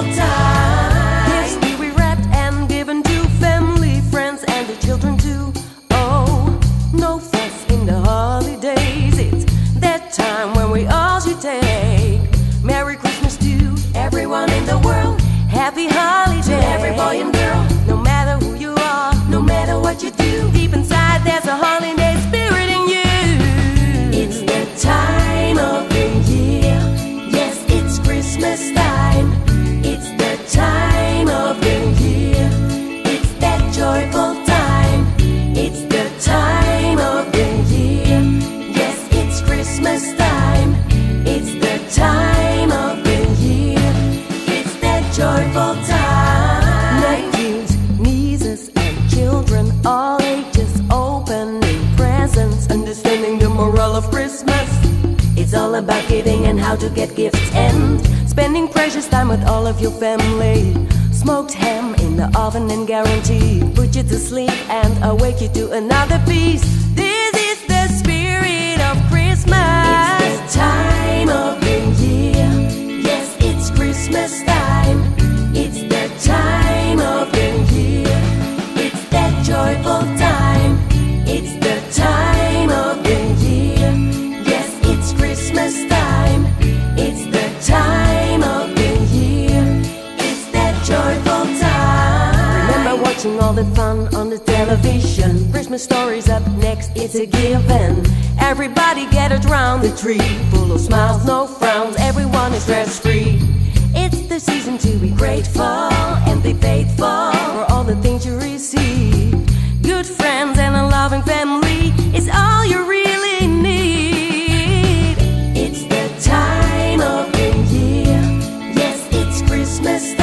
joyful time. Gifts will be wrapped and given to family, friends, and the children too. Oh, no fuss in the holidays. It's that time when we all should take Merry Christmas to Everyone in the world, Happy Holidays. to every boy and girl, No matter who you are, no matter what you do, deep inside there's a holiday spirit in you. it's the time of the year. Yes, it's Christmas time. It's the time of the year. It's that joyful time. It's the time of the year. Yes, it's Christmas time. It's the time of the year. It's that joyful time. Nephews, nieces, and children, all ages, opening presents, understanding the moral of Christmas. It's all about giving and how to get gifts and Spending precious time with all of your family. Smoked ham in the oven and guaranteed put you to sleep and awake you to another feast. This is the spirit of Christmas. it's the time of the year. Yes, it's Christmas time. It's the time of the year. It's that joyful time. It's the time of the year. Yes, it's Christmas time. It's the time of the year. It's that joyful time. Remember watching all the fun on the television. Christmas stories up next, it's a given. Everybody gathered round the tree, full of smiles, no frowns, everyone is stress-free. It's the season to be grateful and be faithful for all the things you receive. Good friends and a loving family is all you really need. It's the time of the year. Yes, it's Christmas